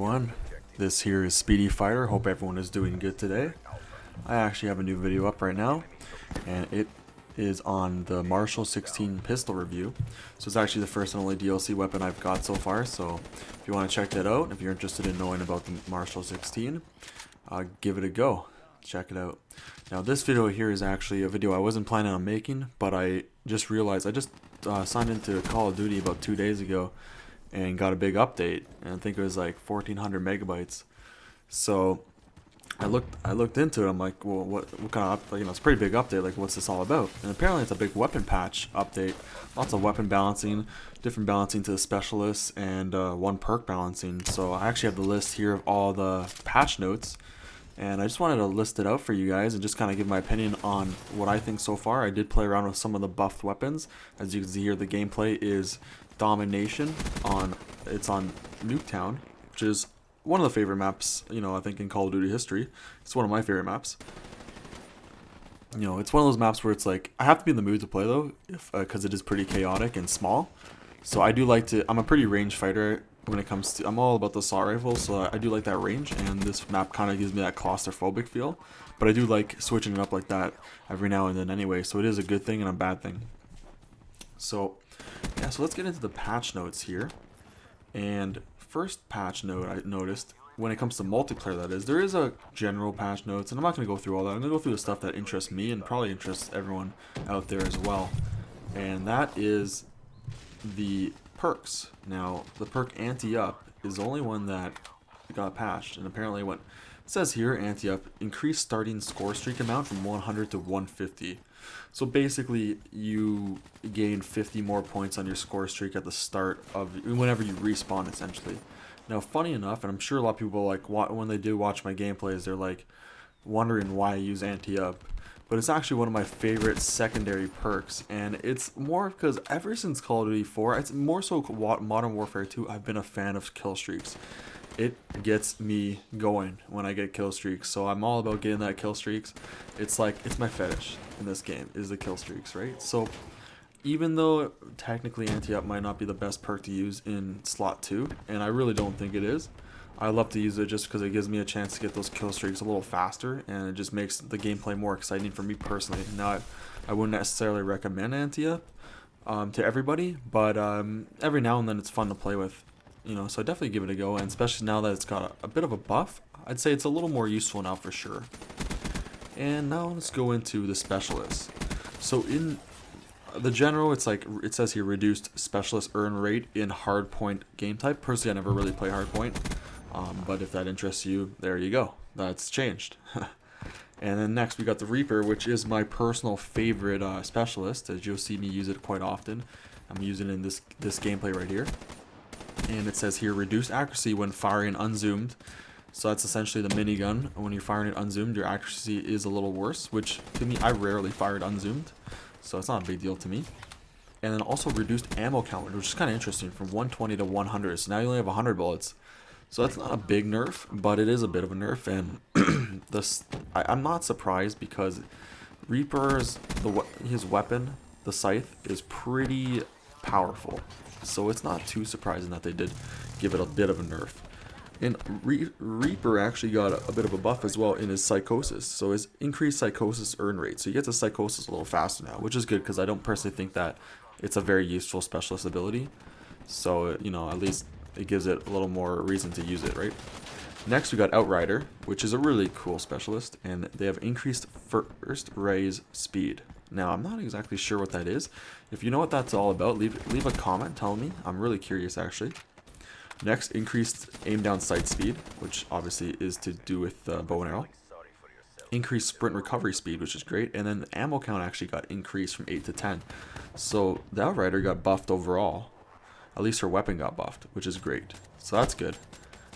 everyone, this here is Speedy Fighter. Hope everyone is doing good today. I actually have a new video up right now, and it is on the Marshall 16 pistol review. So it's actually the first and only DLC weapon I've got so far, so if you want to check that out, if you're interested in knowing about the Marshall 16, give it a go. Check it out. Now this video here is actually a video I wasn't planning on making, but I just realized I just signed into Call of Duty about 2 days ago and got a big update, and I think it was like 1400 megabytes. So I looked into it. I'm like, well, what kind of it's a pretty big update. Like, what's this all about? And apparently, it's a big weapon patch update. Lots of weapon balancing, different balancing to the specialists, and one perk balancing. So I actually have the list here of all the patch notes, and I just wanted to list it out for you guys and just kind of give my opinion on what I think so far. I did play around with some of the buffed weapons. As you can see here, the gameplay is Domination it's on Nuketown, which is one of the favorite maps, I think in Call of Duty history. It's one of my favorite maps. It's one of those maps where it's like, I have to be in the mood to play though, because it is pretty chaotic and small. So I do like to, I'm a pretty range fighter when it comes to, I'm all about the assault rifle, so I do like that range, and this map kind of gives me that claustrophobic feel. But I do like switching it up like that every now and then anyway, so it is a good thing and a bad thing. So yeah, so let's get into the patch notes here. And first patch note I noticed, when it comes to multiplayer, that is, there is a general patch notes, and I'm not going to go through all that. I'm going to go through the stuff that interests me and probably interests everyone out there as well. And that is the perks. Now, the perk Anti-Up is the only one that got patched, and apparently what it says here, Anti-Up, increase starting score streak amount from 100 to 150. So basically, you gain 50 more points on your score streak at the start of whenever you respawn, essentially. Now, funny enough, and I'm sure a lot of people, like, when they do watch my gameplays, they're like wondering why I use Anti-Up. But it's actually one of my favorite secondary perks, and it's more because ever since Call of Duty 4, it's more so Modern Warfare 2, I've been a fan of kill streaks. It gets me going when I get kill streaks, so I'm all about getting that kill streaks. It's like, it's my fetish in this game, is the kill streaks, right? So even though technically Anti-Up might not be the best perk to use in slot 2, and I really don't think it is, I love to use it just because it gives me a chance to get those kill streaks a little faster, and it just makes the gameplay more exciting for me personally. Now, I wouldn't necessarily recommend Anti-Up to everybody, but every now and then it's fun to play with. So definitely give it a go, and especially now that it's got a bit of a buff, I'd say it's a little more useful now for sure. And now let's go into the specialists. So in the general, it's like, it says here, reduced specialist earn rate in hardpoint game type. Personally, I never really play hardpoint, but if that interests you, there you go. That's changed. And then next we got the Reaper, which is my personal favorite specialist, as you'll see me use it quite often. I'm using it in this gameplay right here. And it says here, reduce accuracy when firing unzoomed. So that's essentially the minigun. When you're firing it unzoomed, your accuracy is a little worse, which to me, I rarely fired unzoomed, so it's not a big deal to me. And then also reduced ammo count, which is kind of interesting, from 120 to 100. So now you only have 100 bullets. So that's not a big nerf, but it is a bit of a nerf. And I'm not surprised, because Reaper's his weapon, the scythe, is pretty powerful. So it's not too surprising that they did give it a bit of a nerf. And Reaper actually got a bit of a buff as well in his Psychosis. So his increased Psychosis earn rate. So he gets a Psychosis a little faster now, which is good, because I don't personally think that it's a very useful specialist ability. So, at least it gives it a little more reason to use it, right? Next, we got Outrider, which is a really cool specialist, and they have increased first raise speed. Now, I'm not exactly sure what that is. If you know what that's all about, leave a comment telling me. I'm really curious, actually. Next, increased aim down sight speed, which obviously is to do with bow and arrow. Increased sprint recovery speed, which is great. And then the ammo count actually got increased from 8 to 10. So the Outrider got buffed overall. At least her weapon got buffed, which is great. So that's good.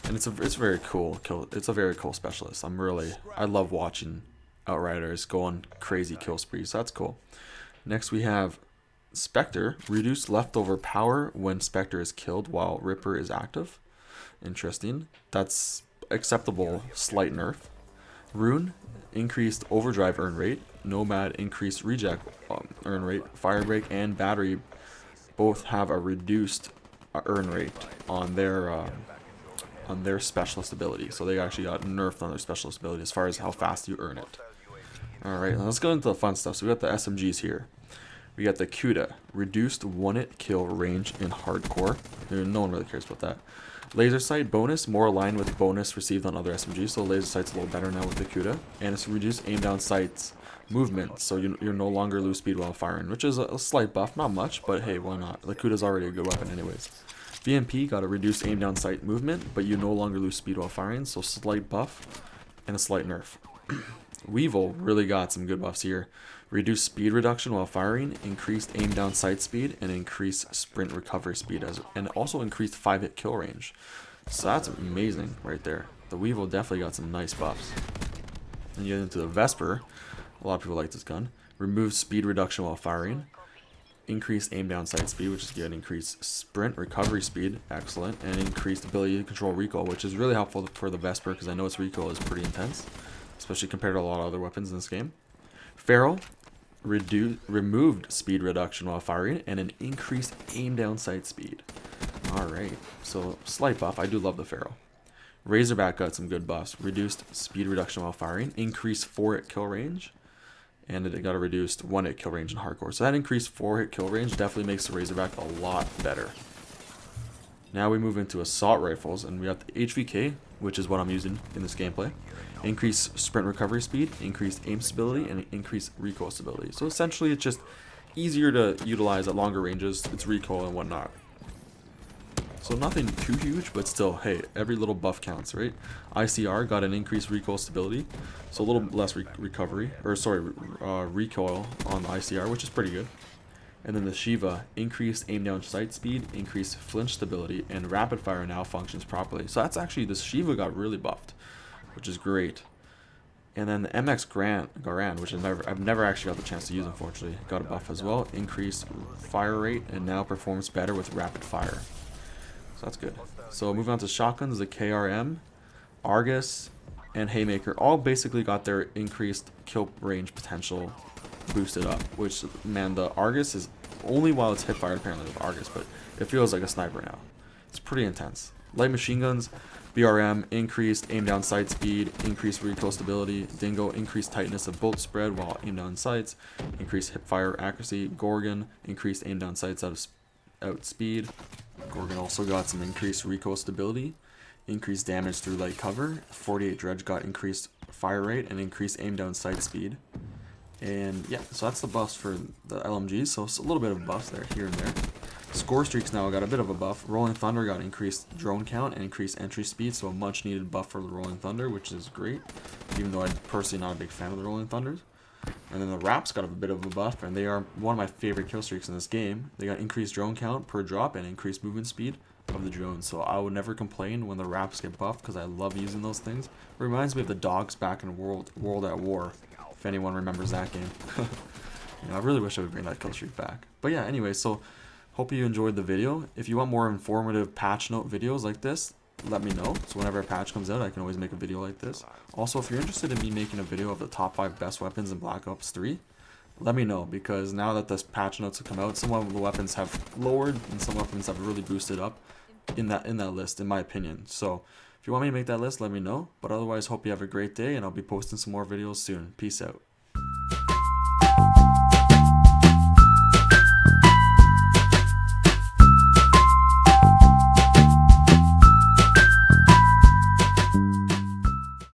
And it's very cool. It's a very cool specialist. I love watching Outriders go on crazy kill sprees. So that's cool. Next we have Spectre, reduce leftover power when Spectre is killed while Ripper is active. Interesting. That's acceptable slight nerf. Rune, increased overdrive earn rate. Nomad, increased reject earn rate. Firebreak and Battery both have a reduced earn rate on their on their specialist ability. So they actually got nerfed on their specialist ability as far as how fast you earn it. Alright, let's go into the fun stuff. So we got the SMGs here. We got the Kuda, reduced 1-hit kill range in hardcore. No one really cares about that. Laser sight bonus, more aligned with bonus received on other SMGs, so laser sight's a little better now with the Kuda. And it's reduced aim down sights movement, so you're no longer lose speed while firing, which is a slight buff, not much, but hey, why not? The Kuda's already a good weapon anyways. VMP got a reduced aim down sight movement, but you no longer lose speed while firing, so slight buff and a slight nerf. Weevil really got some good buffs here. Reduced speed reduction while firing, increased aim down sight speed, and increased sprint recovery speed, and also increased 5-hit kill range. So that's amazing right there. The Weevil definitely got some nice buffs. And you get into the Vesper. A lot of people like this gun. Removes speed reduction while firing, increased aim down sight speed, which is good, increased sprint recovery speed, excellent, and increased ability to control recoil, which is really helpful for the Vesper because I know its recoil is pretty intense, especially compared to a lot of other weapons in this game. Feral removed speed reduction while firing and an increased aim down sight speed. Alright, so slight buff. I do love the Feral. Razorback got some good buffs. Reduced speed reduction while firing, increased 4-hit kill range, and it got a reduced 1-hit kill range in hardcore. So that increased 4-hit kill range definitely makes the Razorback a lot better. Now we move into assault rifles, and we got the HVK, which is what I'm using in this gameplay. Increased sprint recovery speed, increased aim stability, and increased recoil stability. So essentially it's just easier to utilize at longer ranges, its recoil and whatnot. So nothing too huge, but still, hey, every little buff counts, right? ICR got an increased recoil stability, so a little less recoil on the ICR, which is pretty good. And then the Shiva, increased aim down sight speed, increased flinch stability, and rapid fire now functions properly. So that's actually, the Shiva got really buffed, which is great. And then the MX Garand, which I've never actually got the chance to use, unfortunately, got a buff as well. Increased fire rate and now performs better with rapid fire. So that's good. So moving on to shotguns, the KRM, Argus, and Haymaker all basically got their increased kill range potential boosted up. Which, man, the Argus is only while it's hip fired apparently with Argus, but it feels like a sniper now. It's pretty intense. Light machine guns, BRM, increased aim down sight speed, increased recoil stability. Dingo, increased tightness of bolt spread while aim down sights, increased hip fire accuracy. Gorgon, increased aim down sights out speed. Gorgon also got some increased recoil stability, increased damage through light cover. 48 Dredge got increased fire rate and increased aim down sight speed. And yeah, so that's the buffs for the LMGs, so it's a little bit of buffs there, here and there. Score Streaks now got a bit of a buff. Rolling Thunder got increased drone count and increased entry speed, so a much needed buff for the Rolling Thunder, which is great, even though I'm personally not a big fan of the Rolling Thunders. And then the Raps got a bit of a buff, and they are one of my favorite kill streaks in this game. They got increased drone count per drop and increased movement speed of the drones, so I would never complain when the Raps get buffed because I love using those things. It reminds me of the dogs back in World at War, if anyone remembers that game. You know, I really wish I would bring that kill streak back. But yeah, anyway, so hope you enjoyed the video. If you want more informative patch note videos like this, let me know. So whenever a patch comes out, I can always make a video like this. Also, if you're interested in me making a video of the top 5 best weapons in Black Ops 3, let me know, because now that this patch notes have come out, some of the weapons have lowered and some weapons have really boosted up in that list, in my opinion. So if you want me to make that list, let me know. But otherwise, hope you have a great day, and I'll be posting some more videos soon. Peace out.